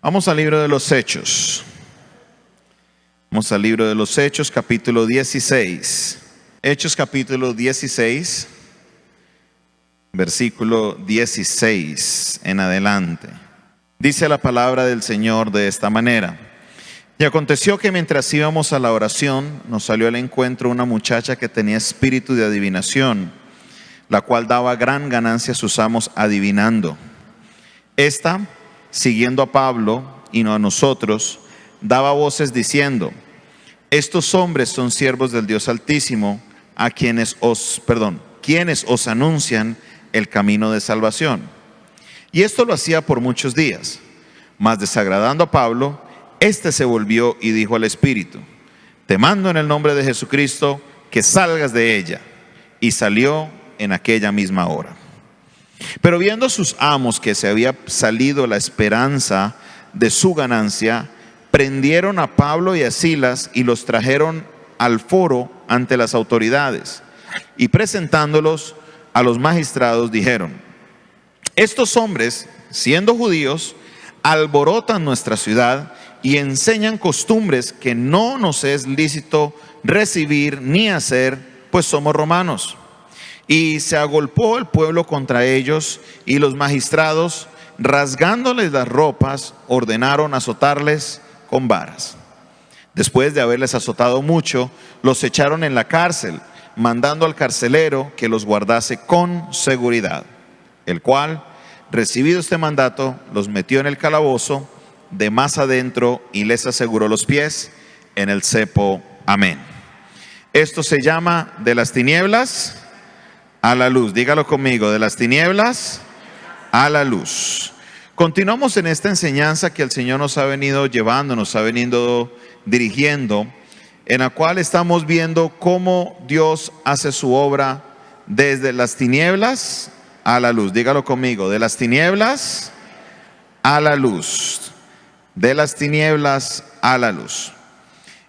Vamos al libro de los Hechos. Vamos al libro de los Hechos, capítulo 16. Hechos, capítulo 16, versículo 16 en adelante. Dice la palabra del Señor de esta manera: Y aconteció que mientras íbamos a la oración, nos salió al encuentro una muchacha que tenía espíritu de adivinación, la cual daba gran ganancia a sus amos adivinando. Esta, siguiendo a Pablo y no a nosotros, daba voces diciendo: Estos hombres son siervos del Dios Altísimo, quienes os anuncian el camino de salvación. Y esto lo hacía por muchos días. Mas desagradando a Pablo, éste se volvió y dijo al espíritu: Te mando en el nombre de Jesucristo que salgas de ella. Y salió en aquella misma hora. Pero viendo sus amos que se había salido la esperanza de su ganancia, prendieron a Pablo y a Silas y los trajeron al foro ante las autoridades. Y presentándolos a los magistrados dijeron: Estos hombres, siendo judíos, alborotan nuestra ciudad y enseñan costumbres que no nos es lícito recibir ni hacer, pues somos romanos. Y se agolpó el pueblo contra ellos, y los magistrados, rasgándoles las ropas, ordenaron azotarles con varas. Después de haberles azotado mucho, los echaron en la cárcel, mandando al carcelero que los guardase con seguridad, el cual, recibido este mandato, los metió en el calabozo de más adentro y les aseguró los pies en el cepo. Amén. Esto se llama de las tinieblas a la luz. Dígalo conmigo: de las tinieblas a la luz. Continuamos en esta enseñanza que el Señor nos ha venido llevando, nos ha venido dirigiendo, en la cual estamos viendo cómo Dios hace su obra desde las tinieblas a la luz. Dígalo conmigo: de las tinieblas a la luz. De las tinieblas a la luz.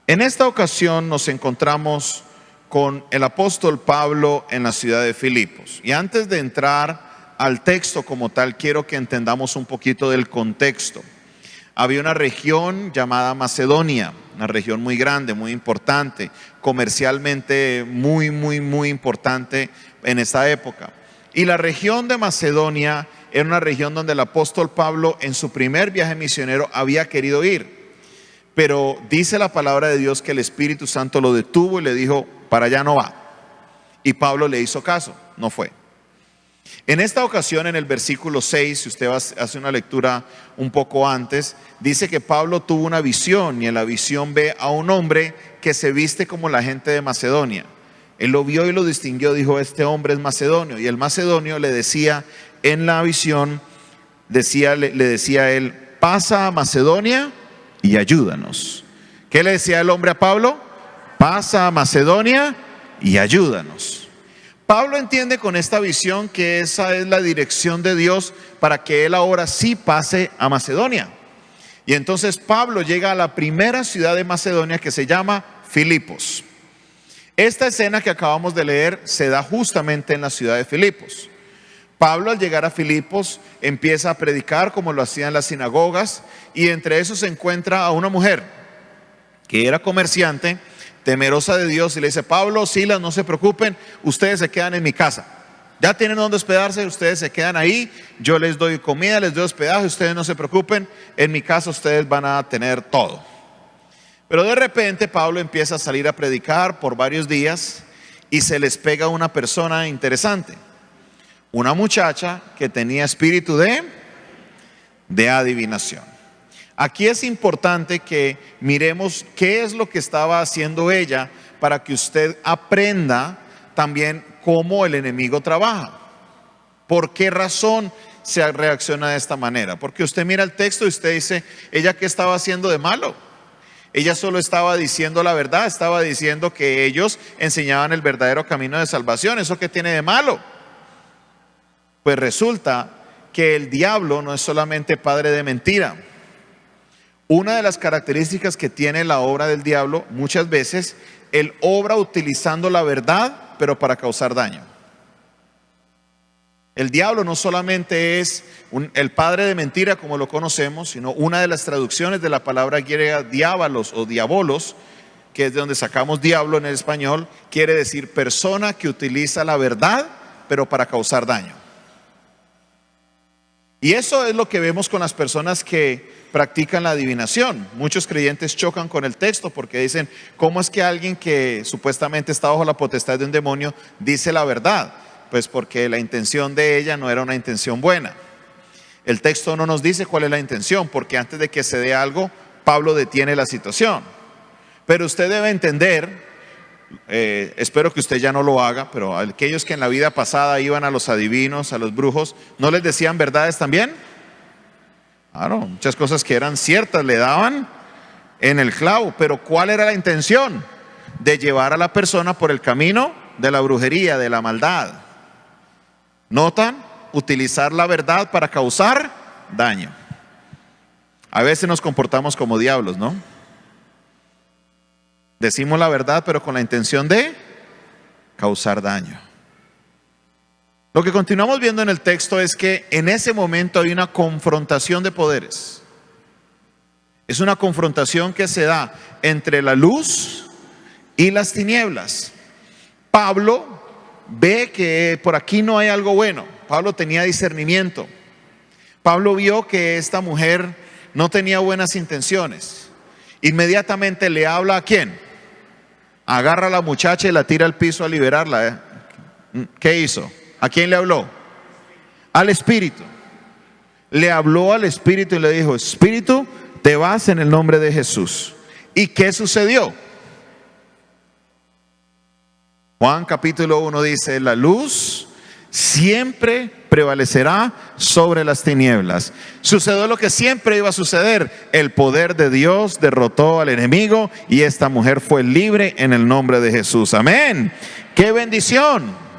En esta ocasión nos encontramos con el apóstol Pablo en la ciudad de Filipos. Y antes de entrar al texto como tal, quiero que entendamos un poquito del contexto. Había una región llamada Macedonia, una región muy grande, muy importante, comercialmente muy importante en esta época. Y la región de Macedonia era una región donde el apóstol Pablo en su primer viaje misionero había querido ir. Pero dice la palabra de Dios que el Espíritu Santo lo detuvo y le dijo: para allá no va. Y Pablo le hizo caso, no fue. En esta ocasión, en el versículo 6, si usted hace una lectura un poco antes, dice que Pablo tuvo una visión, y en la visión ve a un hombre que se viste como la gente de Macedonia. Él lo vio y lo distinguió, dijo: este hombre es macedonio. Y el macedonio le decía en la visión, le decía a él: pasa a Macedonia y ayúdanos. ¿Qué le decía el hombre a Pablo? Pasa a Macedonia y ayúdanos. Pablo entiende con esta visión que esa es la dirección de Dios para que él ahora sí pase a Macedonia. Y entonces Pablo llega a la primera ciudad de Macedonia, que se llama Filipos. Esta escena que acabamos de leer se da justamente en la ciudad de Filipos. Pablo, al llegar a Filipos, empieza a predicar como lo hacía en las sinagogas, y entre esos se encuentra a una mujer que era comerciante, temerosa de Dios, y le dice: Pablo, Silas, no se preocupen, ustedes se quedan en mi casa. Ya tienen donde hospedarse, ustedes se quedan ahí, yo les doy comida, les doy hospedaje, ustedes no se preocupen, en mi casa ustedes van a tener todo. Pero de repente Pablo empieza a salir a predicar por varios días y se les pega una persona interesante, una muchacha que tenía espíritu de adivinación. Aquí es importante que miremos qué es lo que estaba haciendo ella, para que usted aprenda también cómo el enemigo trabaja. ¿Por qué razón se reacciona de esta manera? Porque usted mira el texto y usted dice: ¿ella qué estaba haciendo de malo? Ella solo estaba diciendo la verdad, estaba diciendo que ellos enseñaban el verdadero camino de salvación. ¿Eso qué tiene de malo? Pues resulta que el diablo no es solamente padre de mentira. Una de las características que tiene la obra del diablo, muchas veces, él obra utilizando la verdad, pero para causar daño. El diablo no solamente es el padre de mentira como lo conocemos, sino una de las traducciones de la palabra griega diabolos o diabolos, que es de donde sacamos diablo en el español, quiere decir persona que utiliza la verdad, pero para causar daño. Y eso es lo que vemos con las personas que practican la adivinación. Muchos creyentes chocan con el texto porque dicen, ¿cómo es que alguien que supuestamente está bajo la potestad de un demonio dice la verdad? Pues porque la intención de ella no era una intención buena. El texto no nos dice cuál es la intención, porque antes de que se dé algo, Pablo detiene la situación. Pero usted debe entender, espero que usted ya no lo haga, pero aquellos que en la vida pasada iban a los adivinos, a los brujos, ¿no les decían verdades también? Claro, muchas cosas que eran ciertas le daban en el clavo, pero ¿cuál era la intención? De llevar a la persona por el camino de la brujería, de la maldad. ¿Notan? Utilizar la verdad para causar daño. A veces nos comportamos como diablos, ¿no? Decimos la verdad, pero con la intención de causar daño. Lo que continuamos viendo en el texto es que en ese momento hay una confrontación de poderes. Es una confrontación que se da entre la luz y las tinieblas. Pablo ve que por aquí no hay algo bueno. Pablo tenía discernimiento. Pablo vio que esta mujer no tenía buenas intenciones. Inmediatamente le habla ¿a quién? Agarra a la muchacha y la tira al piso a liberarla. ¿Qué hizo? ¿A quién le habló? Al espíritu. Le habló al espíritu y le dijo, espíritu, te vas en el nombre de Jesús. ¿Y qué sucedió? Juan capítulo 1 dice, la luz siempre prevalecerá sobre las tinieblas. Sucedió lo que siempre iba a suceder. El poder de Dios derrotó al enemigo y esta mujer fue libre en el nombre de Jesús. Amén. ¡Qué bendición!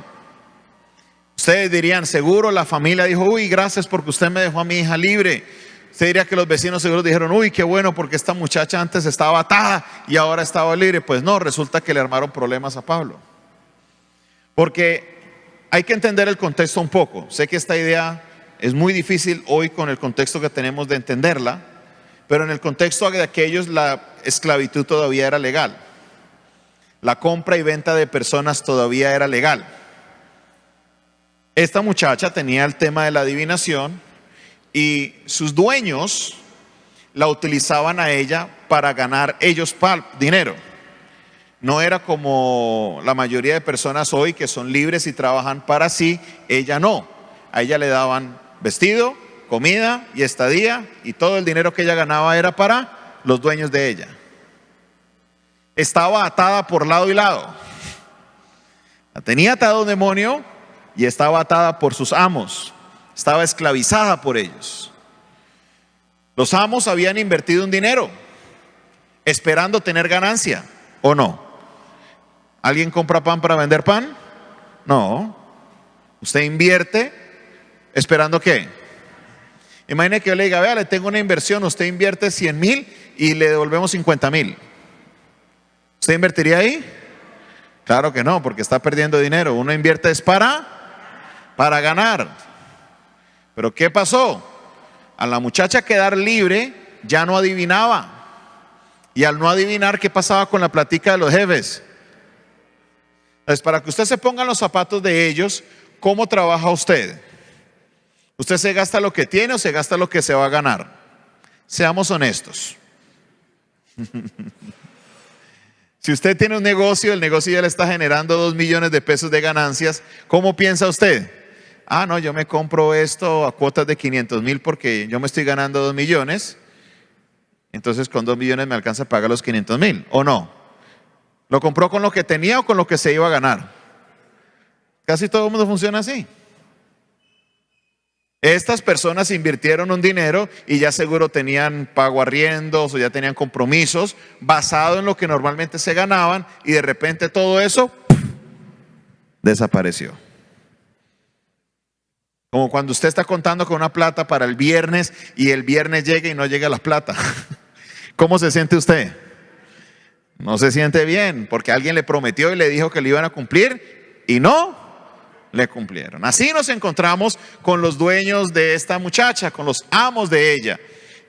Ustedes dirían, seguro la familia dijo, uy, gracias porque usted me dejó a mi hija libre. Usted diría que los vecinos seguro dijeron, uy, qué bueno porque esta muchacha antes estaba atada y ahora estaba libre. Pues no, resulta que le armaron problemas a Pablo. Porque hay que entender el contexto un poco. Sé que esta idea es muy difícil hoy con el contexto que tenemos de entenderla, pero en el contexto de aquellos la esclavitud todavía era legal. La compra y venta de personas todavía era legal. Esta muchacha tenía el tema de la adivinación y sus dueños la utilizaban a ella para ganar ellos dinero. No era como la mayoría de personas hoy que son libres y trabajan para sí. Ella no. A ella le daban vestido, comida y estadía, y todo el dinero que ella ganaba era para los dueños de ella. Estaba atada por lado y lado. La tenía atado un demonio y estaba atada por sus amos. Estaba esclavizada por ellos. Los amos habían invertido un dinero esperando tener ganancia, ¿o no? ¿Alguien compra pan para vender pan? No. Usted invierte esperando ¿qué? Imagine que yo le diga, vea, le tengo una inversión, usted invierte 100,000 y le devolvemos 50,000. ¿Usted invertiría ahí? Claro que no, porque está perdiendo dinero. Uno invierte es para ganar. Pero ¿qué pasó? A la muchacha quedar libre ya no adivinaba. Y al no adivinar, ¿qué pasaba con la plática de los jefes? Entonces, para que usted se ponga en los zapatos de ellos, ¿cómo trabaja usted? ¿Usted se gasta lo que tiene o se gasta lo que se va a ganar? Seamos honestos. Si usted tiene un negocio, el negocio ya le está generando 2 millones de pesos de ganancias, ¿cómo piensa usted? Ah, no, yo me compro esto a cuotas de 500,000 porque yo me estoy ganando 2 millones. Entonces con 2 millones me alcanza a pagar los 500,000, ¿o no? ¿Lo compró con lo que tenía o con lo que se iba a ganar? Casi todo el mundo funciona así. Estas personas invirtieron un dinero y ya seguro tenían pago arriendos o ya tenían compromisos basado en lo que normalmente se ganaban y de repente todo eso desapareció. Como cuando usted está contando con una plata para el viernes y el viernes llega y no llega la plata. ¿Cómo se siente usted? No se siente bien porque alguien le prometió y le dijo que le iban a cumplir y no le cumplieron. Así nos encontramos con los dueños de esta muchacha, con los amos de ella.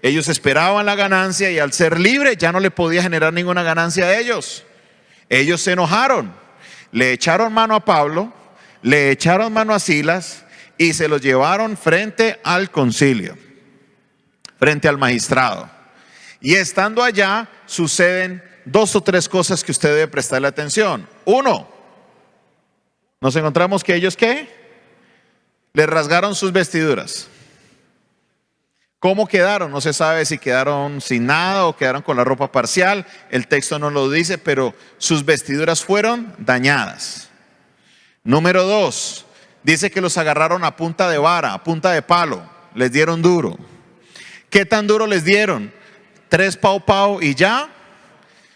Ellos esperaban la ganancia y al ser libre ya no le podía generar ninguna ganancia a ellos. Ellos se enojaron, le echaron mano a Pablo, le echaron mano a Silas y se los llevaron frente al concilio, frente al magistrado. Y estando allá suceden 2 o 3 cosas que usted debe prestarle atención. 1, nos encontramos que ellos ¿qué? Les rasgaron sus vestiduras. ¿Cómo quedaron? No se sabe si quedaron sin nada o quedaron con la ropa parcial. El texto no lo dice, pero sus vestiduras fueron dañadas. Número 2, dice que los agarraron a punta de vara, a punta de palo. Les dieron duro. ¿Qué tan duro les dieron? 3 pau y ya.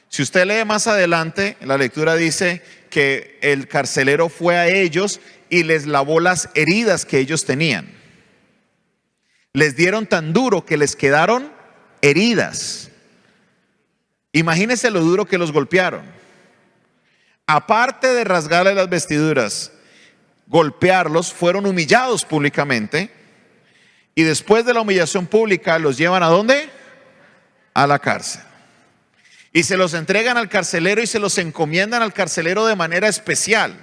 Si usted lee más adelante, la lectura dice que el carcelero fue a ellos y les lavó las heridas que ellos tenían. Les dieron tan duro que les quedaron heridas. Imagínense lo duro que los golpearon. Aparte de rasgarle las vestiduras, golpearlos, fueron humillados públicamente. Y después de la humillación pública, los llevan ¿a dónde? A la cárcel. Y se los entregan al carcelero y se los encomiendan al carcelero de manera especial.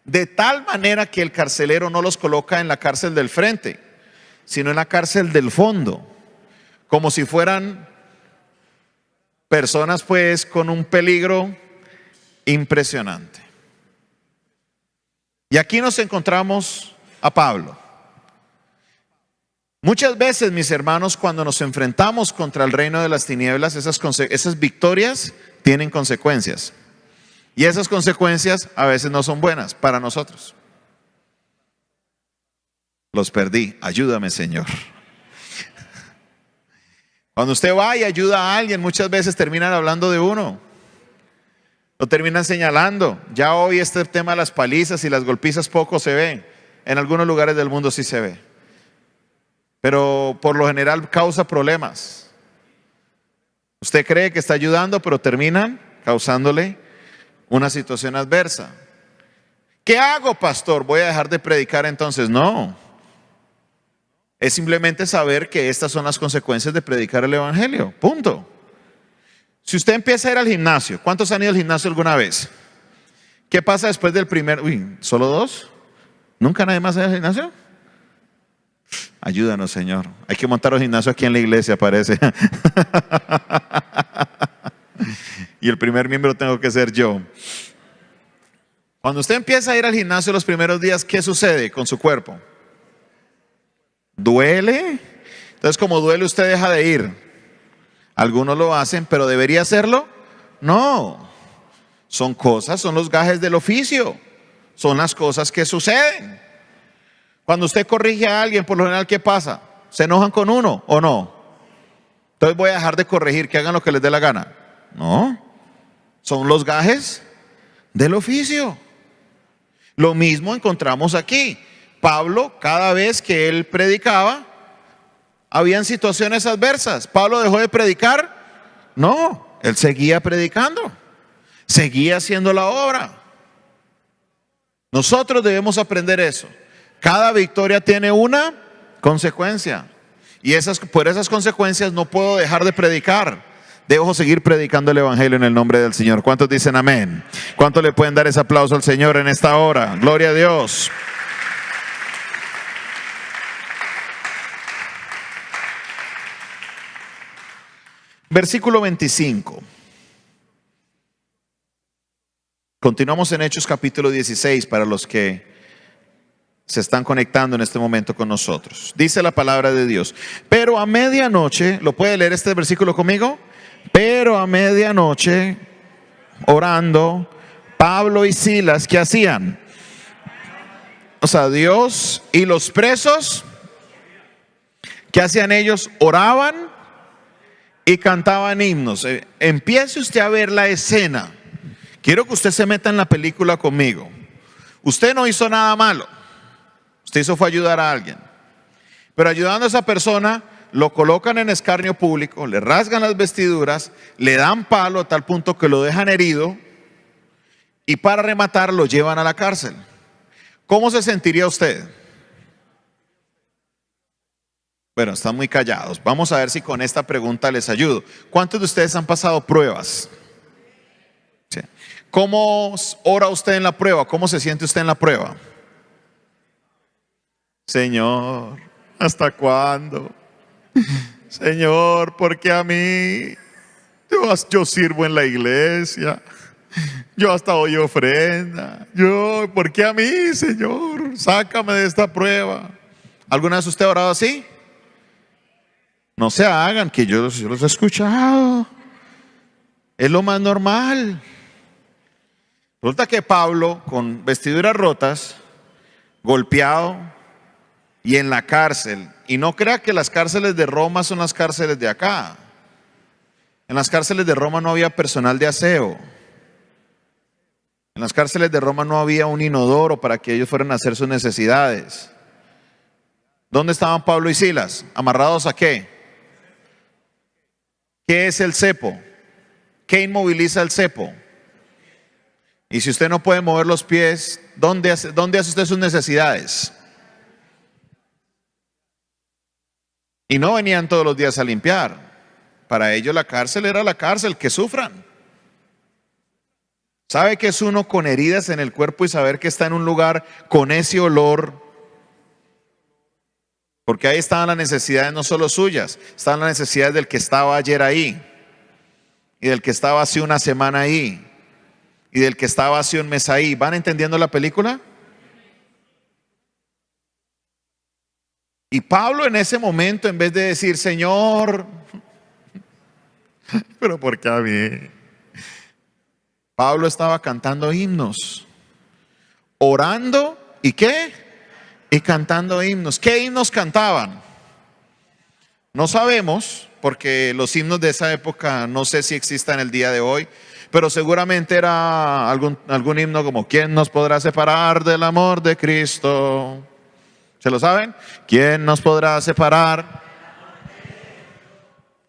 De tal manera que el carcelero no los coloca en la cárcel del frente, sino en la cárcel del fondo, como si fueran personas pues con un peligro impresionante. Y aquí nos encontramos a Pablo. Muchas veces, mis hermanos, cuando nos enfrentamos contra el reino de las tinieblas, esas victorias tienen consecuencias. Y esas consecuencias a veces no son buenas para nosotros. Los perdí, ayúdame, Señor. Cuando usted va y ayuda a alguien, muchas veces terminan hablando de uno. Lo terminan señalando. Ya hoy este tema de las palizas y las golpizas poco se ve. En algunos lugares del mundo sí se ve. Pero por lo general causa problemas. Usted cree que está ayudando, pero terminan causándole una situación adversa. ¿Qué hago, pastor? ¿Voy a dejar de predicar entonces? No. Es simplemente saber que estas son las consecuencias de predicar el evangelio. Punto. Si usted empieza a ir al gimnasio, ¿cuántos han ido al gimnasio alguna vez? ¿Qué pasa después del primer? ¿Solo 2? ¿Nunca nadie más ha ido al gimnasio? Ayúdanos, Señor. Hay que montar un gimnasio aquí en la iglesia, parece. Y el primer miembro tengo que ser yo. Cuando usted empieza a ir al gimnasio los primeros días, ¿qué sucede con su cuerpo? ¿Duele? Entonces, como duele, usted deja de ir. Algunos lo hacen, pero ¿debería hacerlo? No. Son cosas, son los gajes del oficio. Son las cosas que suceden. Cuando usted corrige a alguien, por lo general, ¿qué pasa? ¿Se enojan con uno o no? Entonces voy a dejar de corregir, que hagan lo que les dé la gana. No. Son los gajes del oficio. Lo mismo encontramos aquí. Pablo, cada vez que él predicaba, habían situaciones adversas. ¿Pablo dejó de predicar? No, él seguía predicando, seguía haciendo la obra. Nosotros debemos aprender eso. Cada victoria tiene una consecuencia. Y por esas consecuencias no puedo dejar de predicar. Debo seguir predicando el evangelio en el nombre del Señor. ¿Cuántos dicen amén? ¿Cuántos le pueden dar ese aplauso al Señor en esta hora? Gloria a Dios. Versículo 25. Continuamos en Hechos capítulo 16 para los que se están conectando en este momento con nosotros. Dice la palabra de Dios. Pero a medianoche, ¿lo puede leer este versículo conmigo? Pero a medianoche, orando, Pablo y Silas, ¿qué hacían? O sea, Dios y los presos, ¿qué hacían ellos? Oraban y cantaban himnos. Empiece usted a ver la escena. Quiero que usted se meta en la película conmigo. Usted no hizo nada malo. Usted hizo fue ayudar a alguien. Pero ayudando a esa persona, lo colocan en escarnio público, le rasgan las vestiduras, le dan palo a tal punto que lo dejan herido y para rematar lo llevan a la cárcel. ¿cómo se sentiría usted? Bueno, están muy callados. Vamos a ver si con esta pregunta les ayudo. ¿Cuántos de ustedes han pasado pruebas? Sí. ¿Cómo ora usted en la prueba? ¿Cómo se siente usted en la prueba? Señor, ¿hasta cuándo? Señor, ¿por qué a mí? Yo sirvo en la iglesia. Yo hasta doy ofrenda. ¿Por qué a mí, Señor? Sácame de esta prueba. ¿Alguna vez usted ha orado así? No se hagan, que yo los he escuchado. Es lo más normal. Resulta que Pablo, con vestiduras rotas, golpeado y en la cárcel. Y no crea que las cárceles de Roma son las cárceles de acá. En las cárceles de Roma no había personal de aseo. En las cárceles de Roma no había un inodoro para que ellos fueran a hacer sus necesidades. ¿Dónde estaban Pablo y Silas? ¿Amarrados a qué? ¿Qué es el cepo? ¿Qué inmoviliza el cepo? Y si usted no puede mover los pies, ¿dónde hace usted sus necesidades? Y no venían todos los días a limpiar. Para ellos la cárcel era la cárcel, que sufran. ¿Sabe qué es uno con heridas en el cuerpo y saber que está en un lugar con ese olor? Porque ahí estaban las necesidades no solo suyas, estaban las necesidades del que estaba ayer ahí, y del que estaba hace una semana ahí, y del que estaba hace un mes ahí. ¿Van entendiendo la película? Y Pablo en ese momento, en vez de decir, Señor, pero ¿por qué a mí? Pablo estaba cantando himnos, orando, ¿y qué? Y cantando himnos. ¿Qué himnos cantaban? No sabemos, porque los himnos de esa época no sé si existan el día de hoy, pero seguramente era algún himno como ¿quién nos podrá separar del amor de Cristo? ¿Se lo saben? ¿Quién nos podrá separar?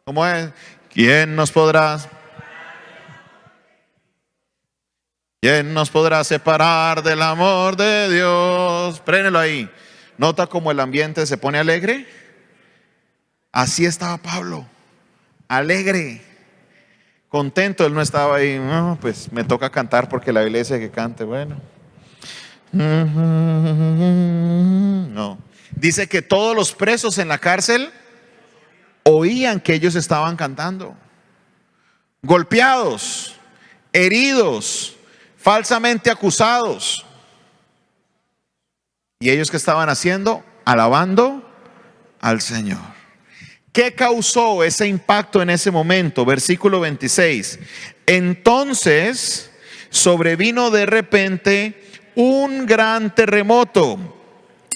¿Cómo es? ¿Quién nos podrá? ¿Quién nos podrá separar del amor de Dios? Préndelo ahí. ¿Nota cómo el ambiente se pone alegre? Así estaba Pablo, alegre, contento. Él no estaba ahí, no, pues me toca cantar porque la Biblia dice que cante. Bueno, no. Dice que todos los presos en la cárcel oían que ellos estaban cantando, golpeados, heridos, falsamente acusados. ¿Y ellos qué estaban haciendo? Alabando al Señor. ¿Qué causó ese impacto en ese momento? Versículo 26. Entonces sobrevino de repente un gran terremoto,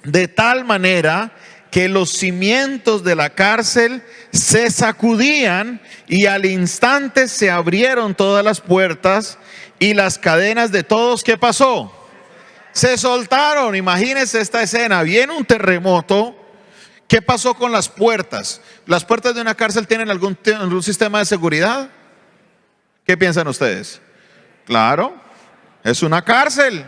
de tal manera que los cimientos de la cárcel se sacudían y al instante se abrieron todas las puertas y las cadenas de todos. ¿Qué pasó? Se soltaron. Imagínense esta escena. Viene un terremoto. ¿Qué pasó con las puertas? ¿Las puertas de una cárcel tienen algún sistema de seguridad? ¿Qué piensan ustedes? Claro, es una cárcel.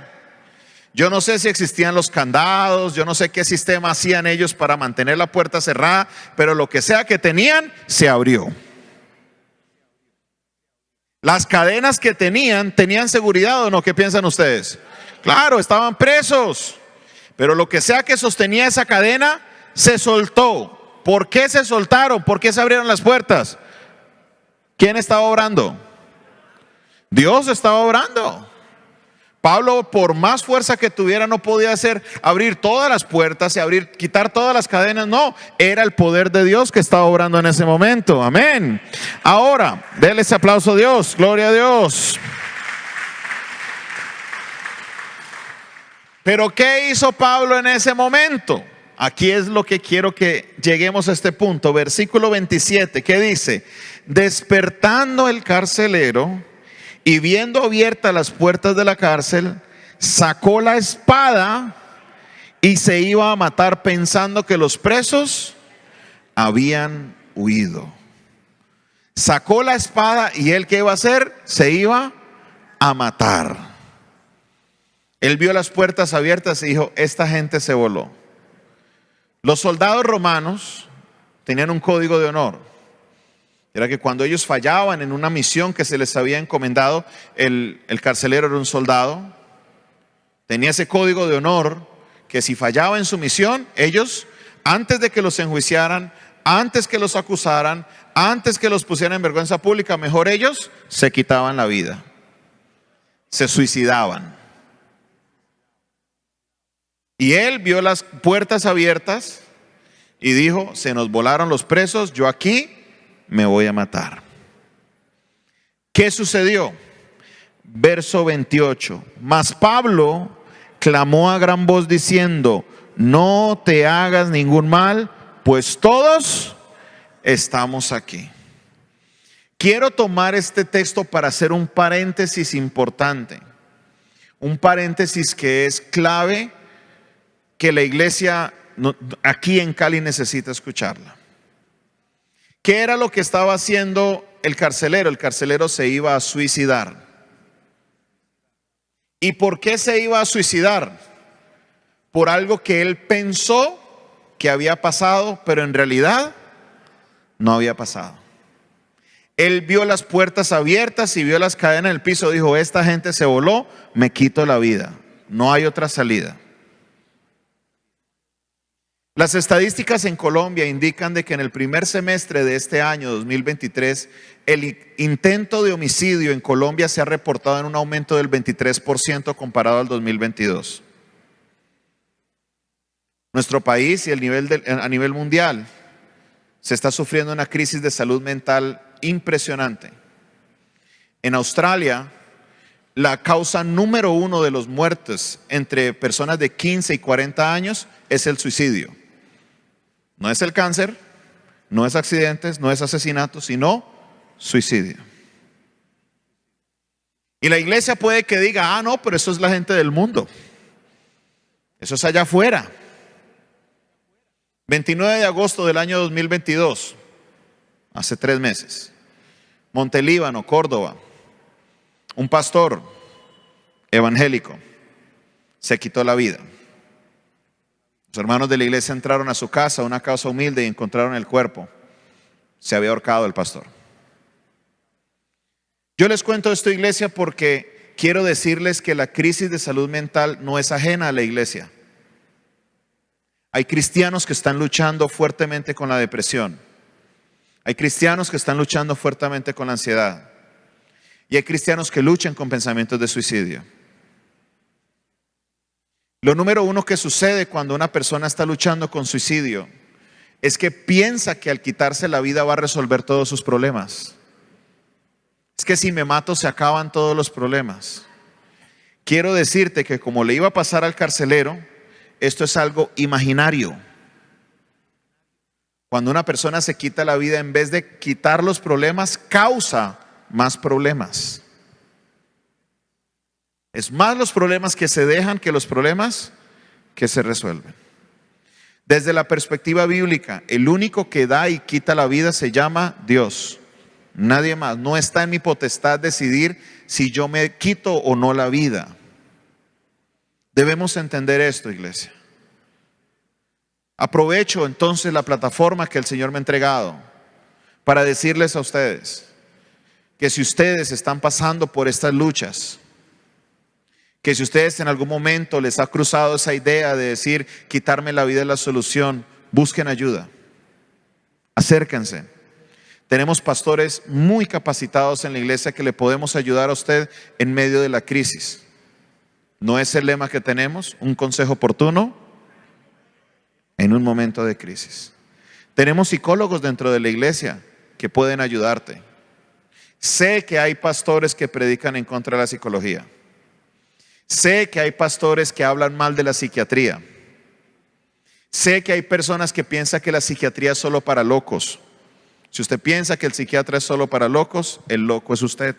Yo no sé si existían los candados, yo no sé qué sistema hacían ellos para mantener la puerta cerrada, pero lo que sea que tenían, se abrió. Las cadenas que tenían seguridad o no, ¿qué piensan ustedes? Claro, estaban presos, pero lo que sea que sostenía esa cadena, se soltó. ¿Por qué se soltaron? ¿Por qué se abrieron las puertas? ¿Quién estaba obrando? Dios estaba obrando. Pablo, por más fuerza que tuviera, no podía abrir todas las puertas y quitar todas las cadenas. No, era el poder de Dios que estaba obrando en ese momento. Amén. Ahora, denle ese aplauso a Dios. Gloria a Dios. Pero ¿qué hizo Pablo en ese momento? Aquí es lo que quiero que lleguemos a este punto. Versículo 27, ¿qué dice? Despertando el carcelero y viendo abiertas las puertas de la cárcel, sacó la espada y se iba a matar, pensando que los presos habían huido. Sacó la espada y él, ¿qué iba a hacer? Se iba a matar. Él vio las puertas abiertas y dijo, esta gente se voló. Los soldados romanos tenían un código de honor. Era que cuando ellos fallaban en una misión que se les había encomendado, el carcelero era un soldado, tenía ese código de honor que si fallaba en su misión, ellos, antes de que los enjuiciaran, antes que los acusaran, antes que los pusieran en vergüenza pública, mejor ellos se quitaban la vida, se suicidaban. Y él vio las puertas abiertas y dijo, se nos volaron los presos, yo aquí me voy a matar. ¿Qué sucedió? Verso 28. Mas Pablo clamó a gran voz diciendo, no te hagas ningún mal, pues todos estamos aquí. Quiero tomar este texto para hacer un paréntesis importante. Un paréntesis que es clave, que la iglesia aquí en Cali necesita escucharla. ¿Qué era lo que estaba haciendo el carcelero? El carcelero se iba a suicidar. ¿Y por qué se iba a suicidar? Por algo que él pensó que había pasado, pero en realidad no había pasado. Él vio las puertas abiertas y vio las cadenas en el piso. Dijo, esta gente se voló, me quito la vida. No hay otra salida. Las estadísticas en Colombia indican de que en el primer semestre de este año 2023, el intento de homicidio en Colombia se ha reportado en un aumento del 23% comparado al 2022. Nuestro país y a nivel mundial se está sufriendo una crisis de salud mental impresionante. En Australia, la causa número 1 de los muertos entre personas de 15 y 40 años es el suicidio. No es el cáncer, no es accidentes, no es asesinato, sino suicidio. Y la iglesia puede que diga, no, pero eso es la gente del mundo. Eso es allá afuera. 29 de agosto del año 2022, hace 3 meses, Montelíbano, Córdoba, un pastor evangélico se quitó la vida. Los hermanos de la iglesia entraron a su casa, una casa humilde, y encontraron el cuerpo. Se había ahorcado el pastor. Yo les cuento esto, iglesia, porque quiero decirles que la crisis de salud mental no es ajena a la iglesia. Hay cristianos que están luchando fuertemente con la depresión. Hay cristianos que están luchando fuertemente con la ansiedad. Y hay cristianos que luchan con pensamientos de suicidio. Lo número 1 que sucede cuando una persona está luchando con suicidio es que piensa que al quitarse la vida va a resolver todos sus problemas. Es que si me mato se acaban todos los problemas. Quiero decirte que como le iba a pasar al carcelero, esto es algo imaginario. Cuando una persona se quita la vida, en vez de quitar los problemas, causa más problemas. Es más los problemas que se dejan que los problemas que se resuelven. Desde la perspectiva bíblica, el único que da y quita la vida se llama Dios. Nadie más. No está en mi potestad decidir si yo me quito o no la vida. Debemos entender esto, iglesia. Aprovecho entonces la plataforma que el Señor me ha entregado para decirles a ustedes que si ustedes están pasando por estas luchas, que si ustedes en algún momento les ha cruzado esa idea de decir quitarme la vida es la solución, busquen ayuda, acérquense. Tenemos pastores muy capacitados en la iglesia que le podemos ayudar a usted en medio de la crisis. ¿No es el lema que tenemos? Un consejo oportuno en un momento de crisis. Tenemos psicólogos dentro de la iglesia que pueden ayudarte. Sé que hay pastores que predican en contra de la psicología. Sé que hay pastores que hablan mal de la psiquiatría. Sé que hay personas que piensan que la psiquiatría es solo para locos. Si usted piensa que el psiquiatra es solo para locos, el loco es usted.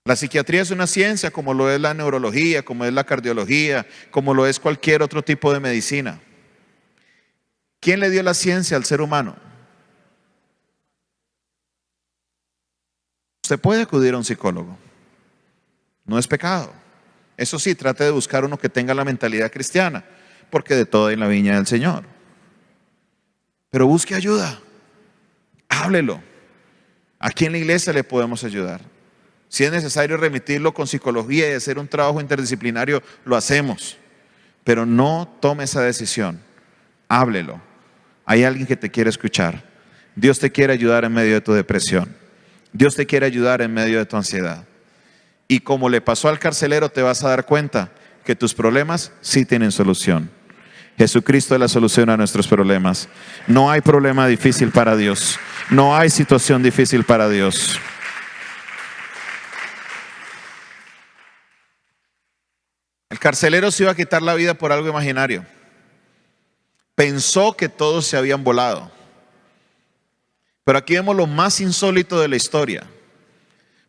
La psiquiatría es una ciencia como lo es la neurología, como es la cardiología, como lo es cualquier otro tipo de medicina. ¿Quién le dio la ciencia al ser humano? Usted puede acudir a un psicólogo. No es pecado. Eso sí, trate de buscar uno que tenga la mentalidad cristiana, porque de todo hay en la viña del Señor. Pero busque ayuda, háblelo. Aquí en la iglesia le podemos ayudar. Si es necesario remitirlo con psicología y hacer un trabajo interdisciplinario, lo hacemos. Pero no tome esa decisión, háblelo. Hay alguien que te quiere escuchar. Dios te quiere ayudar en medio de tu depresión. Dios te quiere ayudar en medio de tu ansiedad. Y como le pasó al carcelero, te vas a dar cuenta que tus problemas sí tienen solución. Jesucristo es la solución a nuestros problemas. No hay problema difícil para Dios. No hay situación difícil para Dios. El carcelero se iba a quitar la vida por algo imaginario. Pensó que todos se habían volado. Pero aquí vemos lo más insólito de la historia.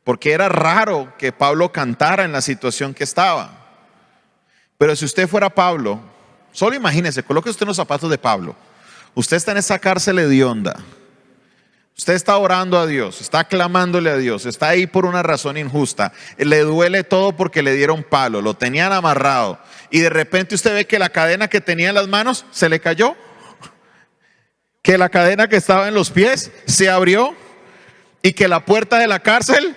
Porque era raro que Pablo cantara en la situación que estaba. Pero si usted fuera Pablo, solo imagínese, coloque usted en los zapatos de Pablo. Usted está en esa cárcel hedionda. Usted está orando a Dios, está clamándole a Dios, está ahí por una razón injusta. Le duele todo porque le dieron palo, lo tenían amarrado. Y de repente usted ve que la cadena que tenía en las manos se le cayó. Que la cadena que estaba en los pies se abrió. Y que la puerta de la cárcel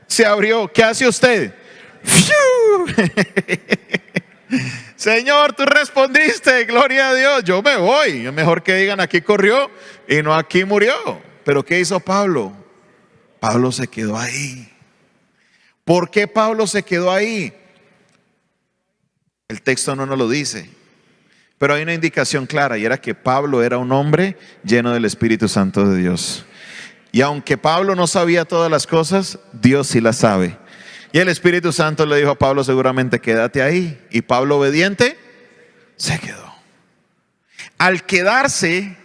se abrió. ¿Qué hace usted? Señor, tú respondiste, gloria a Dios, yo me voy. Es mejor que digan aquí corrió y no aquí murió. Pero ¿qué hizo Pablo? Pablo se quedó ahí. ¿Por qué Pablo se quedó ahí? El texto no nos lo dice, pero hay una indicación clara, y era que Pablo era un hombre lleno del Espíritu Santo de Dios. Y aunque Pablo no sabía todas las cosas, Dios sí las sabe. Y el Espíritu Santo le dijo a Pablo, seguramente quédate ahí. Y Pablo, obediente, se quedó. Al quedarse,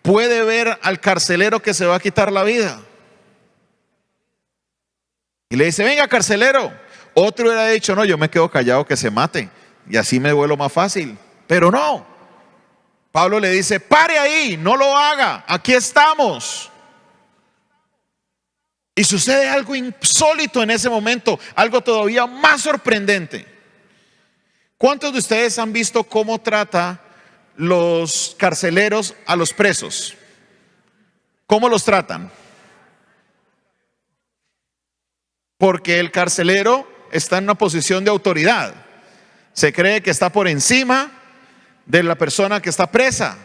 puede ver al carcelero que se va a quitar la vida. Y le dice, venga carcelero. Otro hubiera dicho, no, yo me quedo callado, que se mate. Y así me vuelo más fácil. Pero no. Pablo le dice, pare ahí, no lo haga, aquí estamos. Y sucede algo insólito en ese momento, algo todavía más sorprendente. ¿Cuántos de ustedes han visto cómo trata los carceleros a los presos? ¿Cómo los tratan? Porque el carcelero está en una posición de autoridad. Se cree que está por encima de la persona que está presa.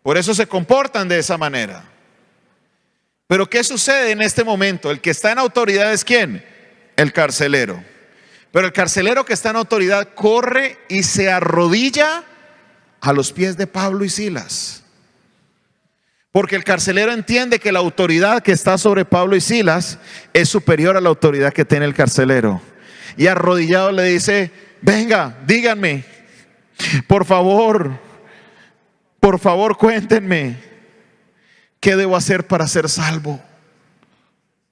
Por eso se comportan de esa manera. Pero ¿qué sucede en este momento? El que está en autoridad es ¿quién? El carcelero. Pero el carcelero que está en autoridad corre y se arrodilla a los pies de Pablo y Silas. Porque el carcelero entiende que la autoridad que está sobre Pablo y Silas es superior a la autoridad que tiene el carcelero. Y arrodillado le dice, venga, díganme, por favor cuéntenme. ¿Qué debo hacer para ser salvo?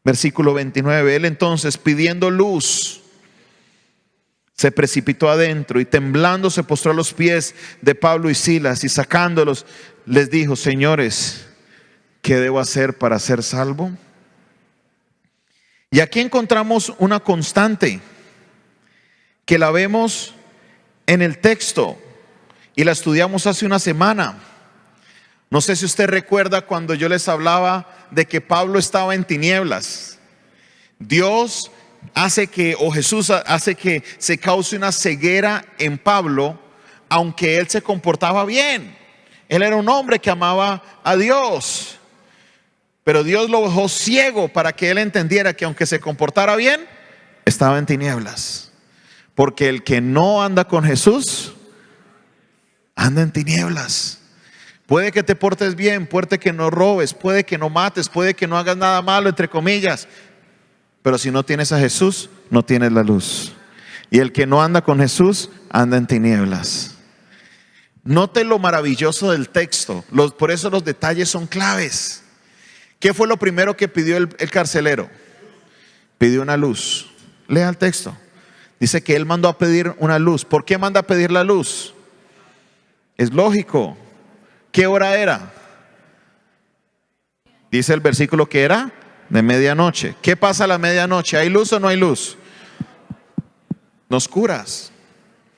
Versículo 29. Él entonces, pidiendo luz, se precipitó adentro y temblando se postró a los pies de Pablo y Silas y sacándolos les dijo, señores, ¿qué debo hacer para ser salvo? Y aquí encontramos una constante que la vemos en el texto y la estudiamos hace una semana. No sé si usted recuerda cuando yo les hablaba de que Pablo estaba en tinieblas. Dios hace que, o Jesús hace que se cause una ceguera en Pablo, aunque él se comportaba bien. Él era un hombre que amaba a Dios. Pero Dios lo dejó ciego para que él entendiera que aunque se comportara bien, estaba en tinieblas. Porque el que no anda con Jesús, anda en tinieblas. Puede que te portes bien, puede que no robes, puede que no mates, puede que no hagas nada malo, entre comillas. Pero si no tienes a Jesús, no tienes la luz. Y el que no anda con Jesús, anda en tinieblas. Note lo maravilloso del texto. Por eso los detalles son claves. ¿Qué fue lo primero que pidió el carcelero? Pidió una luz. Lea el texto. Dice que él mandó a pedir una luz. ¿Por qué manda a pedir la luz? Es lógico. ¿Qué hora era? Dice el versículo que era de medianoche. ¿Qué pasa a la medianoche? ¿Hay luz o no hay luz? oscuras.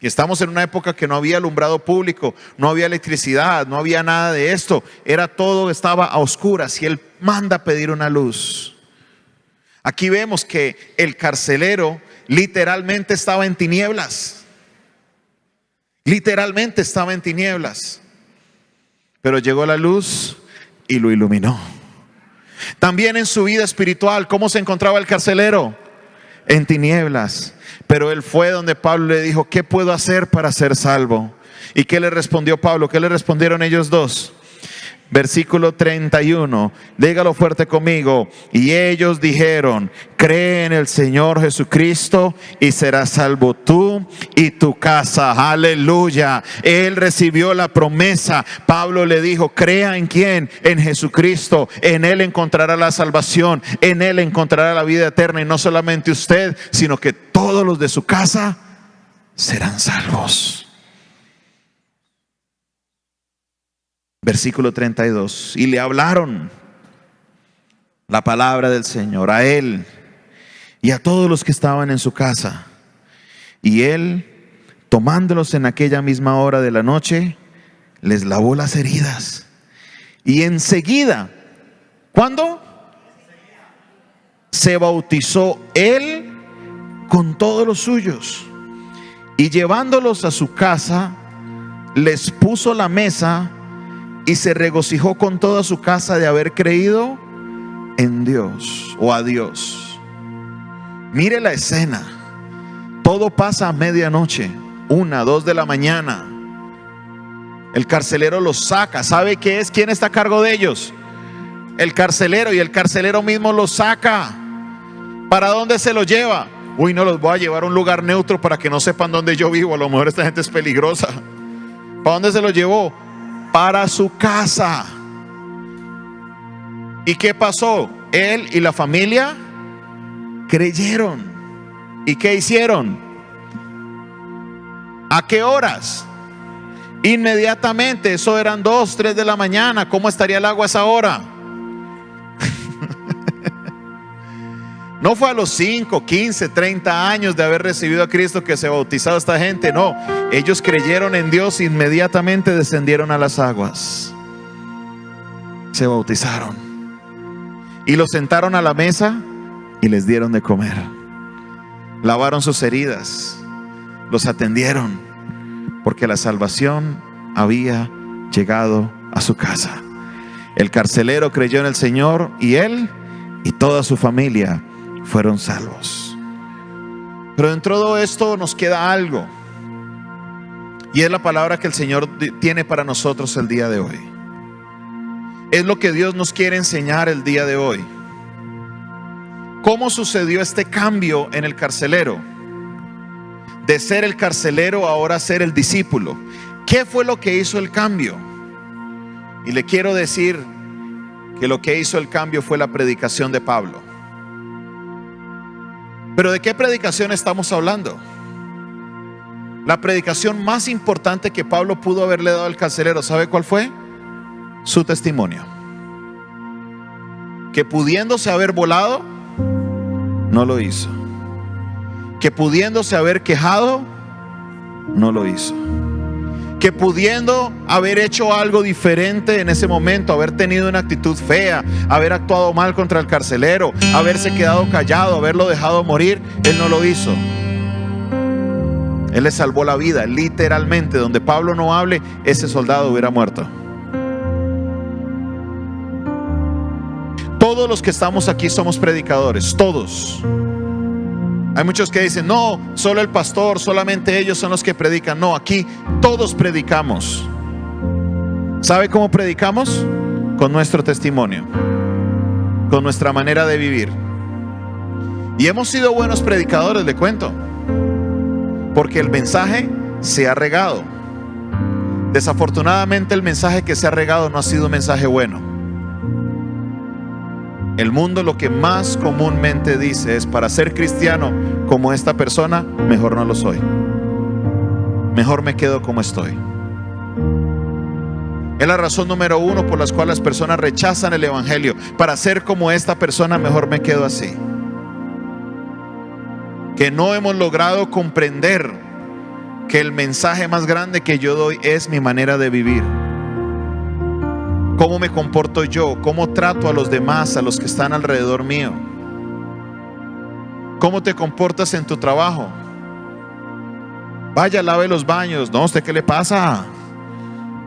Y estamos en una época que no había alumbrado público, no había electricidad, no había nada de esto. Era todo, estaba a oscuras y él manda a pedir una luz. Aquí vemos que el carcelero literalmente estaba en tinieblas. Literalmente estaba en tinieblas. Pero llegó la luz y lo iluminó. También en su vida espiritual, ¿cómo se encontraba el carcelero? En tinieblas. Pero él fue donde Pablo le dijo: ¿qué puedo hacer para ser salvo? ¿Y qué le respondió Pablo? ¿Qué le respondieron ellos dos? Versículo 31, dígalo fuerte conmigo. Y ellos dijeron: cree en el Señor Jesucristo y serás salvo tú y tu casa. Aleluya. Él recibió la promesa. Pablo le dijo: crea en quién, en Jesucristo. En Él encontrará la salvación, en Él encontrará la vida eterna. Y no solamente usted, sino que todos los de su casa serán salvos. Versículo 32, y le hablaron la palabra del Señor a él y a todos los que estaban en su casa. Y él, tomándolos en aquella misma hora de la noche, les lavó las heridas. Y enseguida, ¿cuándo? Se bautizó él con todos los suyos. Y llevándolos a su casa, les puso la mesa. Y se regocijó con toda su casa de haber creído en Dios o a Dios. Mire la escena. Todo pasa a medianoche, 1, 2 de la mañana. El carcelero los saca. ¿Sabe qué es? ¿Quién está a cargo de ellos? El carcelero. Y el carcelero mismo los saca. ¿Para dónde se los lleva? Uy, no, los voy a llevar a un lugar neutro para que no sepan dónde yo vivo. A lo mejor esta gente es peligrosa. ¿Para dónde se los llevó? Para su casa. ¿Y qué pasó? Él y la familia creyeron. ¿Y qué hicieron? ¿A qué horas? Inmediatamente. Eso eran 2, 3 de la mañana. ¿Cómo estaría el agua a esa hora? No fue a los 5, 15, 30 años de haber recibido a Cristo que se bautizó esta gente. No, ellos creyeron en Dios, inmediatamente descendieron a las aguas, se bautizaron y los sentaron a la mesa y les dieron de comer. Lavaron sus heridas, los atendieron, porque la salvación había llegado a su casa. El carcelero creyó en el Señor y él y toda su familia fueron salvos. Pero dentro de todo esto nos queda algo, y es la palabra que el Señor tiene para nosotros el día de hoy. Es lo que Dios nos quiere enseñar el día de hoy. ¿Cómo sucedió este cambio en el carcelero? De ser el carcelero ahora ser el discípulo. ¿Qué fue lo que hizo el cambio? Y le quiero decir que lo que hizo el cambio fue la predicación de Pablo. ¿Pero de qué predicación estamos hablando? La predicación más importante que Pablo pudo haberle dado al carcelero, ¿sabe cuál fue? Su testimonio. Que pudiéndose haber volado, no lo hizo. Que pudiéndose haber quejado, no lo hizo. Que pudiendo haber hecho algo diferente en ese momento, haber tenido una actitud fea, haber actuado mal contra el carcelero, haberse quedado callado, haberlo dejado morir, él no lo hizo. Él le salvó la vida, literalmente. Donde Pablo no hable, ese soldado hubiera muerto. Todos los que estamos aquí somos predicadores, todos. Hay muchos que dicen: no, solo el pastor, solamente ellos son los que predican. No, aquí todos predicamos. ¿Sabe cómo predicamos? Con nuestro testimonio, con nuestra manera de vivir. Y hemos sido buenos predicadores, le cuento, porque el mensaje se ha regado. Desafortunadamente el mensaje que se ha regado no ha sido un mensaje bueno. El mundo lo que más comúnmente dice es: para ser cristiano como esta persona, mejor no lo soy. Mejor me quedo como estoy. Es la razón número 1 por la cual las personas rechazan el evangelio. Para ser como esta persona, mejor me quedo así. que no hemos logrado comprender que el mensaje más grande que yo doy es mi manera de vivir. ¿Cómo me comporto yo? ¿Cómo trato a los demás, a los que están alrededor mío? ¿Cómo te comportas en tu trabajo? Vaya, lave los baños. No, ¿usted qué le pasa?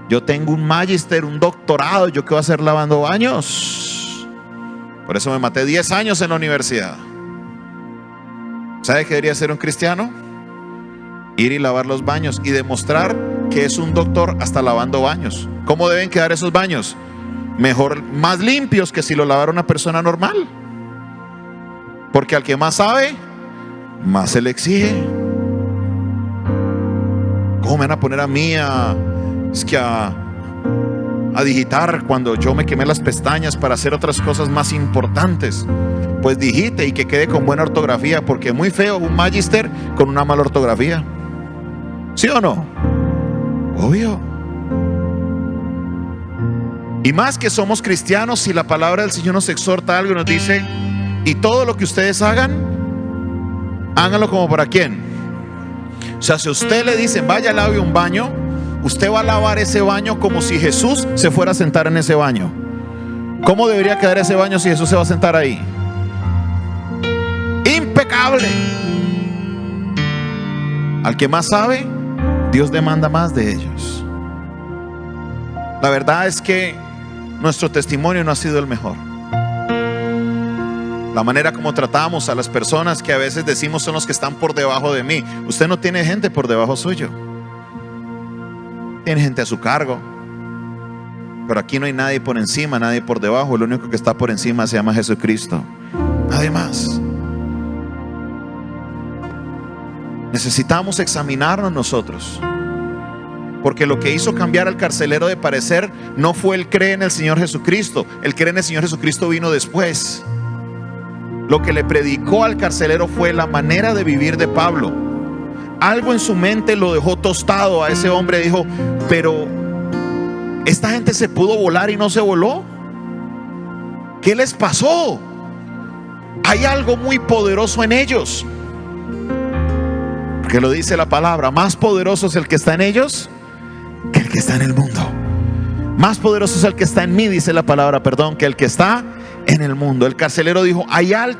Yo tengo un magíster, un doctorado. ¿Yo qué voy a hacer lavando baños? Por eso me maté 10 años en la universidad. ¿Sabe qué debería ser un cristiano? Ir y lavar los baños y demostrar que es un doctor hasta lavando baños. ¿Cómo deben quedar esos baños? Mejor, más limpios que si lo lavara una persona normal. Porque al que más sabe, más se le exige. ¿Cómo me van a poner a mí a digitar cuando yo me quemé las pestañas para hacer otras cosas más importantes? Pues digite y que quede con buena ortografía, porque es muy feo un magíster con una mala ortografía. ¿Sí o no? Obvio. Y más que somos cristianos, si la palabra del Señor nos exhorta algo y nos dice: y todo lo que ustedes hagan, háganlo como para quién. O sea, si a usted le dicen vaya, lave un baño, usted va a lavar ese baño como si Jesús se fuera a sentar en ese baño. ¿Cómo debería quedar ese baño si Jesús se va a sentar ahí? Impecable. Al que más sabe, Dios demanda más de ellos. La verdad es que nuestro testimonio no ha sido el mejor. La manera como tratamos a las personas que a veces decimos son los que están por debajo de mí. Usted no tiene gente por debajo suyo. Tiene gente a su cargo. Pero aquí no hay nadie por encima, nadie por debajo. El único que está por encima se llama Jesucristo. Nadie más. Necesitamos examinarnos nosotros. Porque lo que hizo cambiar al carcelero de parecer no fue el creer en el Señor Jesucristo. El creer en el Señor Jesucristo vino después. Lo que le predicó al carcelero fue la manera de vivir de Pablo. Algo en su mente lo dejó tostado a ese hombre. Dijo: pero esta gente se pudo volar y no se voló. ¿Qué les pasó? Hay algo muy poderoso en ellos. Porque lo dice la palabra: más poderoso es el que está en ellos que el que está en el mundo. Más poderoso es el que está en mí, dice la palabra, que el que está en el mundo. El carcelero dijo: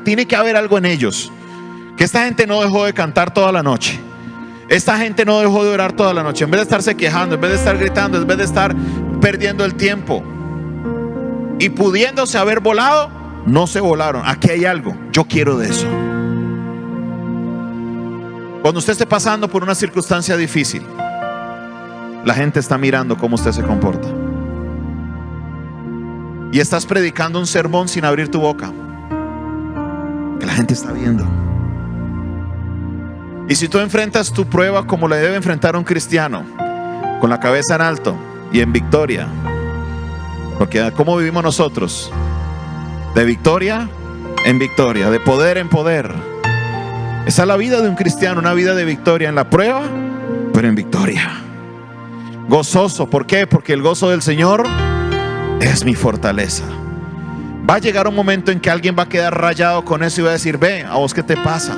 tiene que haber algo en ellos. Que esta gente no dejó de cantar toda la noche. Esta gente no dejó de orar toda la noche. En vez de estarse quejando, en vez de estar gritando, en vez de estar perdiendo el tiempo y pudiéndose haber volado, no se volaron. Aquí hay algo. Yo quiero de eso. Cuando usted esté pasando por una circunstancia difícil, la gente está mirando cómo usted se comporta. Y estás predicando un sermón sin abrir tu boca, que la gente está viendo. Y si tú enfrentas tu prueba como la debe enfrentar un cristiano, con la cabeza en alto y en victoria, porque ¿cómo vivimos nosotros? De victoria en victoria, de poder en poder. Esa es la vida de un cristiano, una vida de victoria en la prueba, pero en victoria. Gozoso, ¿por qué? Porque el gozo del Señor es mi fortaleza. Va a llegar un momento en que alguien va a quedar rayado con eso y va a decir: ve, ¿a vos qué te pasa?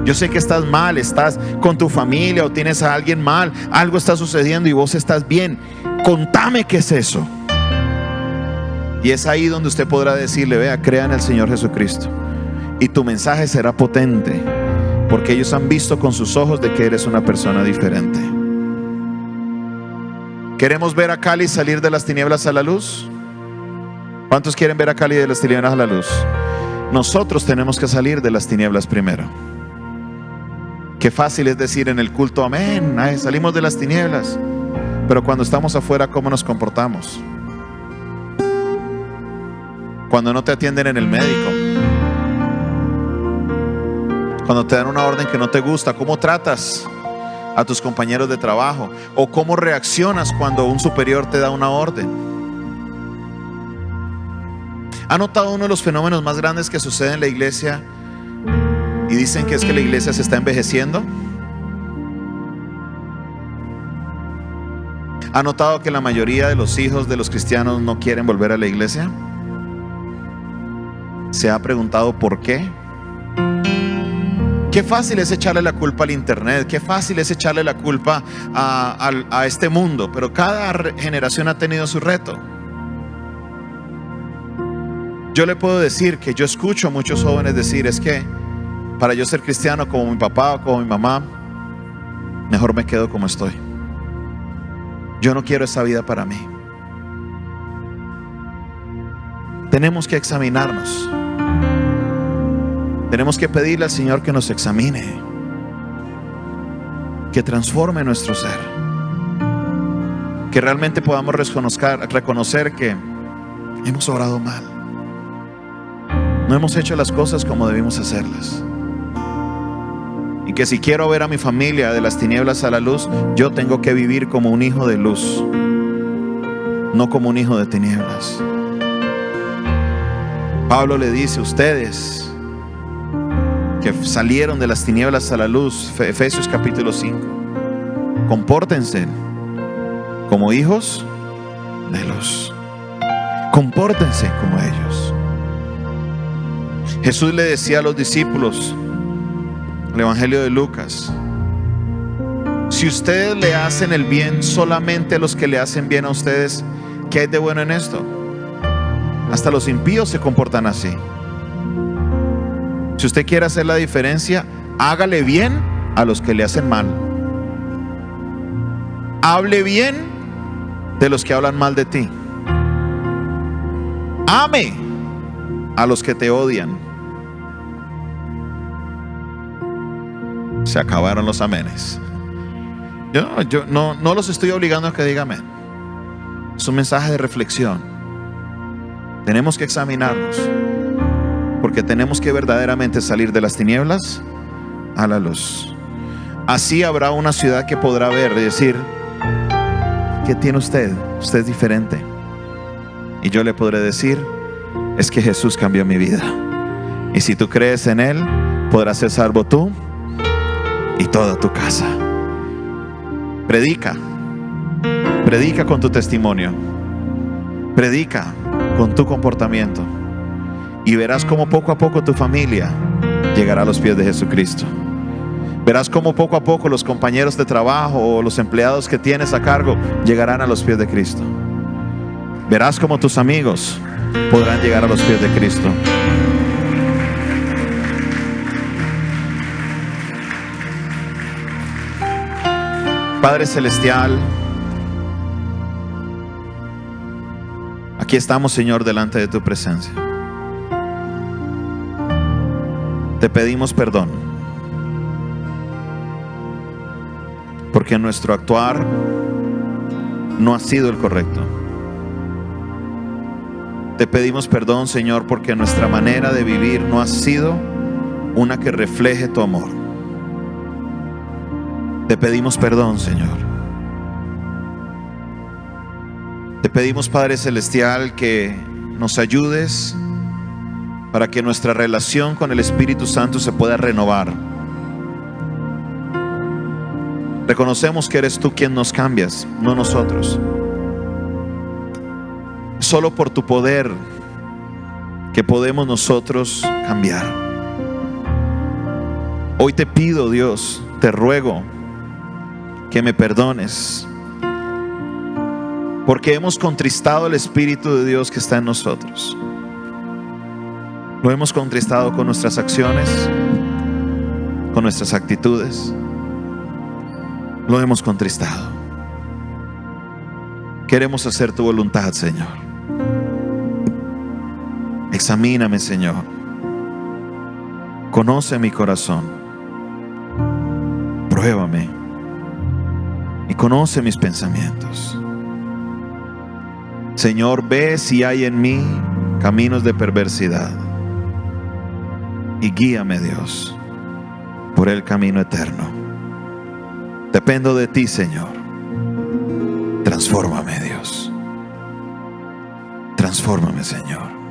Yo sé que estás mal, estás con tu familia o tienes a alguien mal, algo está sucediendo y vos estás bien. Contame qué es eso. Y es ahí donde usted podrá decirle: vea, crea en el Señor Jesucristo. Y tu mensaje será potente, porque ellos han visto con sus ojos de que eres una persona diferente. ¿Queremos ver a Cali salir de las tinieblas a la luz? ¿Cuántos quieren ver a Cali de las tinieblas a la luz? Nosotros tenemos que salir de las tinieblas primero. Qué fácil es decir en el culto amén, salimos de las tinieblas. Pero cuando estamos afuera, ¿cómo nos comportamos? Cuando no te atienden en el médico, cuando te dan una orden que no te gusta, ¿cómo tratas a tus compañeros de trabajo? ¿O cómo reaccionas cuando un superior te da una orden? ¿Ha notado uno de los fenómenos más grandes que sucede en la iglesia? Y dicen que es que la iglesia se está envejeciendo. ¿Ha notado que la mayoría de los hijos de los cristianos no quieren volver a la iglesia? ¿Se ha preguntado por qué? Qué fácil es echarle la culpa al internet, qué fácil es echarle la culpa a este mundo, pero cada generación ha tenido su reto. Yo le puedo decir que yo escucho a muchos jóvenes decir, es que para yo ser cristiano como mi papá o como mi mamá, mejor me quedo como estoy. Yo no quiero esa vida para mí. Tenemos que examinarnos. Tenemos que pedirle al Señor que nos examine, que transforme nuestro ser, que realmente podamos reconocer que hemos obrado mal, no hemos hecho las cosas como debimos hacerlas, y que si quiero ver a mi familia de las tinieblas a la luz, yo tengo que vivir como un hijo de luz, no como un hijo de tinieblas. Pablo le dice: ustedes que salieron de las tinieblas a la luz, Efesios capítulo 5, compórtense como hijos de luz. Compórtense como ellos. Jesús le decía a los discípulos, el Evangelio de Lucas: si ustedes le hacen el bien solamente a los que le hacen bien a ustedes, ¿qué hay de bueno en esto? Hasta los impíos se comportan así. Si usted quiere hacer la diferencia, hágale bien a los que le hacen mal. Hable bien de los que hablan mal de ti. Ame a los que te odian. Se acabaron los amenes. Yo no los estoy obligando a que digan amén. Es un mensaje de reflexión. Tenemos que examinarnos, porque tenemos que verdaderamente salir de las tinieblas a la luz. Así habrá una ciudad que podrá ver y decir: ¿qué tiene usted? Usted es diferente. Y yo le podré decir: es que Jesús cambió mi vida. Y si tú crees en Él, podrás ser salvo tú y toda tu casa. Predica. Predica con tu testimonio. Predica con tu comportamiento. Y verás cómo poco a poco tu familia llegará a los pies de Jesucristo. Verás cómo poco a poco los compañeros de trabajo o los empleados que tienes a cargo llegarán a los pies de Cristo. Verás cómo tus amigos podrán llegar a los pies de Cristo. Padre Celestial, aquí estamos, Señor, delante de tu presencia. Te pedimos perdón, porque nuestro actuar no ha sido el correcto. Te pedimos perdón, Señor, porque nuestra manera de vivir no ha sido una que refleje tu amor. Te pedimos perdón, Señor. Te pedimos, Padre Celestial, que nos ayudes para que nuestra relación con el Espíritu Santo se pueda renovar. Reconocemos que eres tú quien nos cambias, no nosotros. Solo por tu poder que podemos nosotros cambiar. Hoy te pido, Dios, te ruego que me perdones, porque hemos contristado el Espíritu de Dios que está en nosotros. Lo hemos contristado con nuestras acciones, con nuestras actitudes. Lo hemos contristado. Queremos hacer tu voluntad, Señor. Examíname, Señor. Conoce mi corazón. Pruébame y conoce mis pensamientos. Señor, ve si hay en mí caminos de perversidad y guíame, Dios, por el camino eterno. Dependo de ti, Señor. Transfórmame, Dios. Transfórmame, Señor.